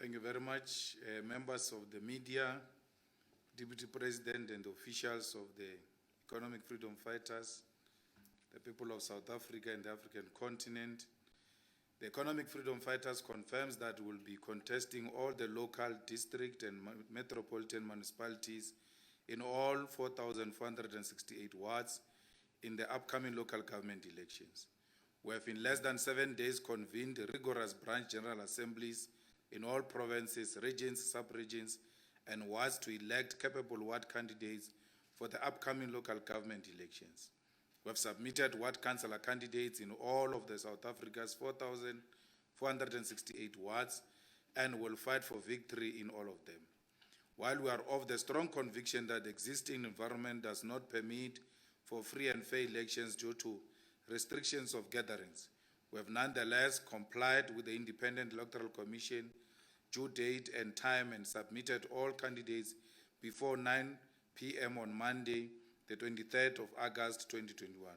Thank you very much, members of the media, Deputy President and officials of the Economic Freedom Fighters, the people of South Africa and the African continent. The Economic Freedom Fighters confirms that we will be contesting all the local, district and metropolitan municipalities in all 4,468 wards in the upcoming local government elections. We have in less than 7 days convened rigorous branch general assemblies in all provinces, regions, sub-regions, and wards to elect capable ward candidates for the upcoming local government elections. We have submitted ward councillor candidates in all of the South Africa's 4,468 wards and will fight for victory in all of them. While we are of the strong conviction that the existing environment does not permit for free and fair elections due to restrictions of gatherings, we have nonetheless complied with the Independent Electoral Commission due date and time and submitted all candidates before 9 p.m. on Monday, the 23rd of August 2021.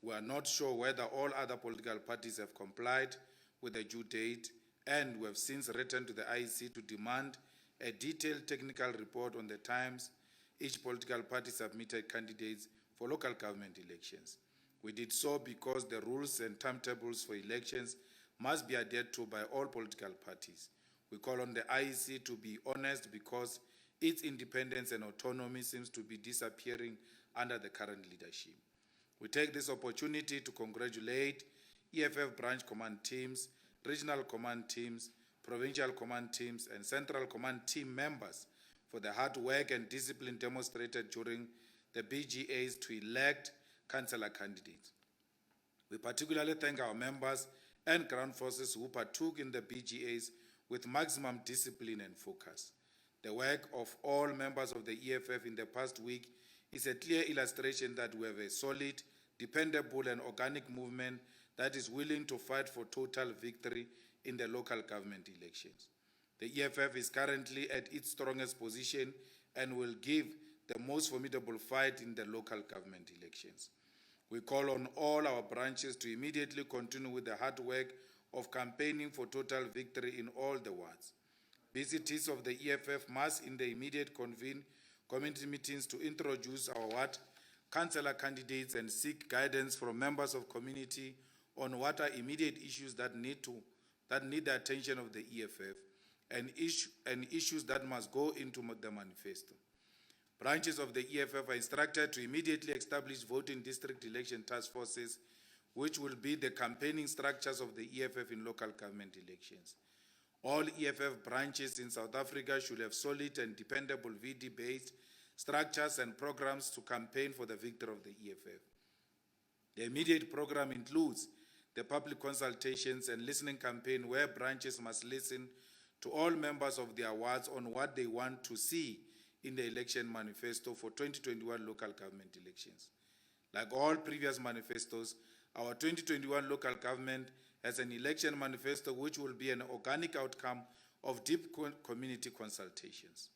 We are not sure whether all other political parties have complied with the due date, and we have since written to the IEC to demand a detailed technical report on the times each political party submitted candidates for local government elections. We did so because the rules and timetables for elections must be adhered to by all political parties. We call on the IEC to be honest because its independence and autonomy seems to be disappearing under the current leadership. We take this opportunity to congratulate EFF branch command teams, regional command teams, provincial command teams, and central command team members for the hard work and discipline demonstrated during the BGAs to elect councillor candidates. We particularly thank our members and ground forces who partook in the BGAs with maximum discipline and focus. The work of all members of the EFF in the past week is a clear illustration that we have a solid, dependable and organic movement that is willing to fight for total victory in the local government elections. The EFF is currently at its strongest position and will give the most formidable fight in the local government elections. We call on all our branches to immediately continue with the hard work of campaigning for total victory in all the wards. BCTs of the EFF must in the immediate convene community meetings to introduce our ward councillor candidates and seek guidance from members of community on what are immediate issues that need the attention of the EFF and issues that must go into the manifesto. Branches of the EFF are instructed to immediately establish voting district election task forces, which will be the campaigning structures of the EFF in local government elections. All EFF branches in South Africa should have solid and dependable VD-based structures and programs to campaign for the victory of the EFF. The immediate program includes the public consultations and listening campaign where branches must listen to all members of their wards on what they want to see in the election manifesto for 2021 local government elections. Like all previous manifestos, our 2021 local government has an election manifesto which will be an organic outcome of deep community consultations.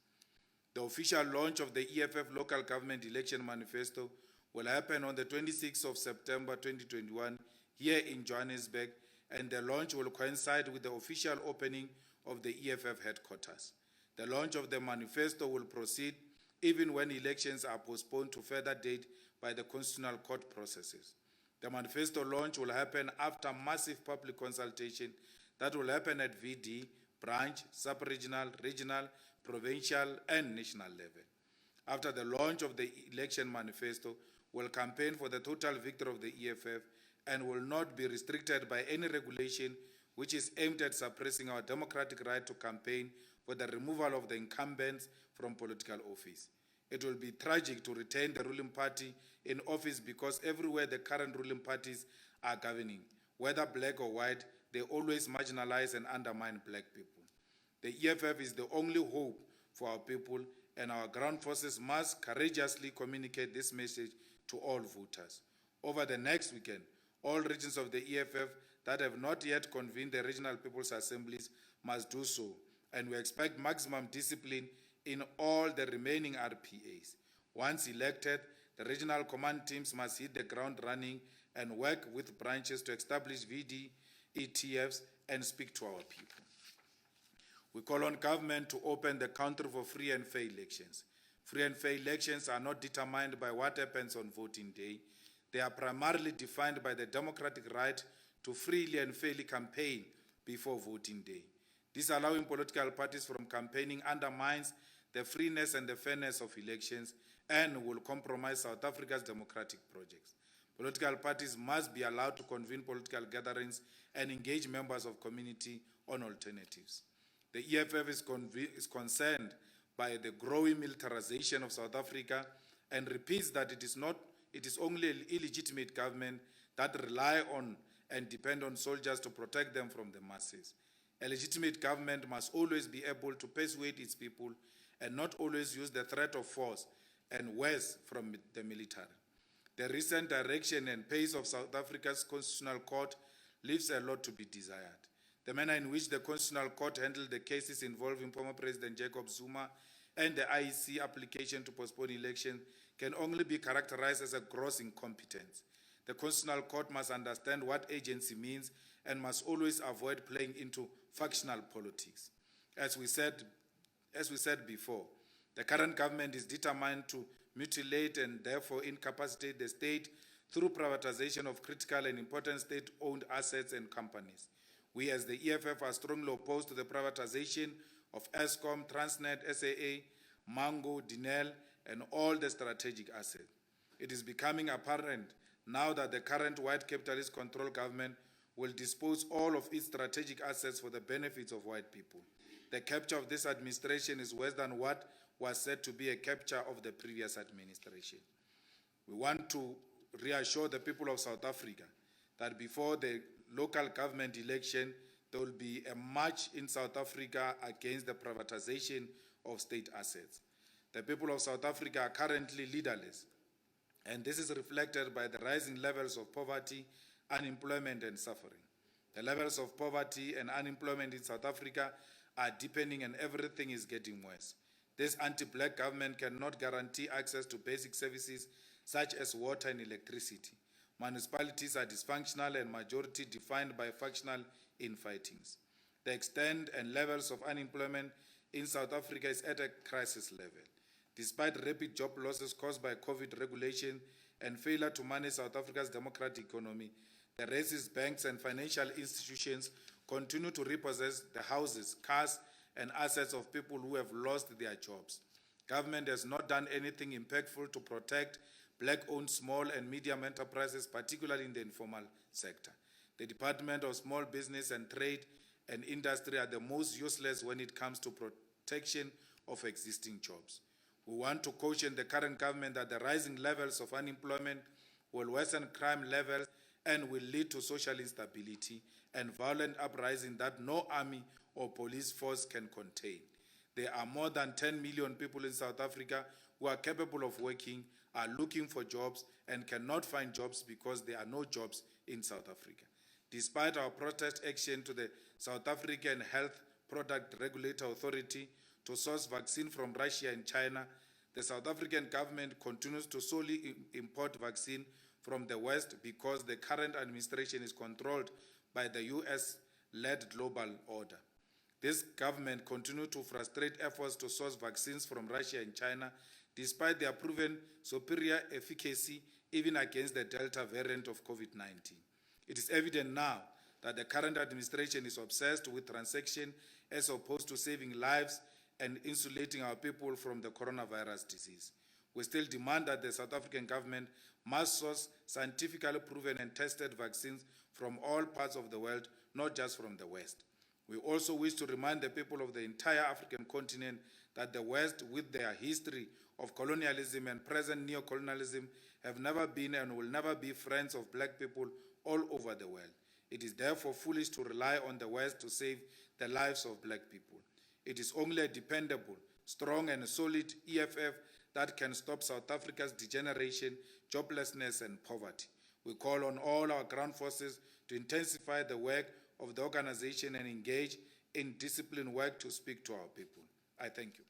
The official launch of the EFF local government election manifesto will happen on the 26th of September 2021 here in Johannesburg, and the launch will coincide with the official opening of the EFF headquarters. The launch of the manifesto will proceed even when elections are postponed to further date by the Constitutional Court processes. The manifesto launch will happen after massive public consultation that will happen at VD, branch, sub-regional, regional, provincial, and national level. After the launch of the election manifesto, we'll campaign for the total victory of the EFF and will not be restricted by any regulation which is aimed at suppressing our democratic right to campaign for the removal of the incumbents from political office. It will be tragic to retain the ruling party in office because everywhere the current ruling parties are governing, whether black or white, they always marginalize and undermine black people. The EFF is the only hope for our people, and our ground forces must courageously communicate this message to all voters. Over the next weekend, all regions of the EFF that have not yet convened the regional people's assemblies must do so, and we expect maximum discipline in all the remaining RPAs. Once elected, the regional command teams must hit the ground running and work with branches to establish VD, ETFs, and speak to our people. We call on government to open the country for free and fair elections. Free and fair elections are not determined by what happens on voting day. They are primarily defined by the democratic right to freely and fairly campaign before voting day. Disallowing political parties from campaigning undermines the freeness and the fairness of elections and will compromise South Africa's democratic projects. Political parties must be allowed to convene political gatherings and engage members of community on alternatives. The EFF is concerned by the growing militarization of South Africa and repeats that it is only an illegitimate government that rely on and depend on soldiers to protect them from the masses. A legitimate government must always be able to persuade its people and not always use the threat of force and worse from the military. The recent direction and pace of South Africa's Constitutional Court leaves a lot to be desired. The manner in which the Constitutional Court handled the cases involving former President Jacob Zuma and the IEC application to postpone election can only be characterized as a gross incompetence. The Constitutional Court must understand what agency means and must always avoid playing into factional politics. As we said before, the current government is determined to mutilate and therefore incapacitate the state through privatization of critical and important state-owned assets and companies. We as the EFF are strongly opposed to the privatization of Eskom, Transnet, SAA, Mango, Dinel, and all the strategic assets. It is becoming apparent now that the current white capitalist control government will dispose all of its strategic assets for the benefits of white people. The capture of this administration is worse than what was said to be a capture of the previous administration. We want to reassure the people of South Africa that before the local government election, there will be a march in South Africa against the privatization of state assets. The people of South Africa are currently leaderless, and this is reflected by the rising levels of poverty, unemployment, and suffering. The levels of poverty and unemployment in South Africa are deepening and everything is getting worse. This anti-black government cannot guarantee access to basic services such as water and electricity. Municipalities are dysfunctional and majority defined by factional infightings. The extent and levels of unemployment in South Africa is at a crisis level. Despite rapid job losses caused by COVID regulation and failure to manage South Africa's democratic economy, the racist banks and financial institutions continue to repossess the houses, cars, and assets of people who have lost their jobs. Government has not done anything impactful to protect black-owned small and medium enterprises, particularly in the informal sector. The Department of Small Business and Trade and Industry are the most useless when it comes to protection of existing jobs. We want to caution the current government that the rising levels of unemployment will worsen crime levels and will lead to social instability and violent uprising that no army or police force can contain. There are more than 10 million people in South Africa who are capable of working, are looking for jobs, and cannot find jobs because there are no jobs in South Africa. Despite our protest action to the South African Health Product Regulatory Authority to source vaccine from Russia and China, the South African government continues to solely import vaccine from the West because the current administration is controlled by the US-led global order. This government continues to frustrate efforts to source vaccines from Russia and China despite their proven superior efficacy even against the Delta variant of COVID-19. It is evident now that the current administration is obsessed with transaction as opposed to saving lives and insulating our people from the coronavirus disease. We still demand that the South African government must source scientifically proven and tested vaccines from all parts of the world, not just from the West. We also wish to remind the people of the entire African continent that the West, with their history of colonialism and present neo-colonialism, have never been and will never be friends of black people all over the world. It is therefore foolish to rely on the West to save the lives of black people. It is only a dependable, strong and solid EFF that can stop South Africa's degeneration, joblessness and poverty. We call on all our ground forces to intensify the work of the organization and engage in disciplined work to speak to our people. I thank you.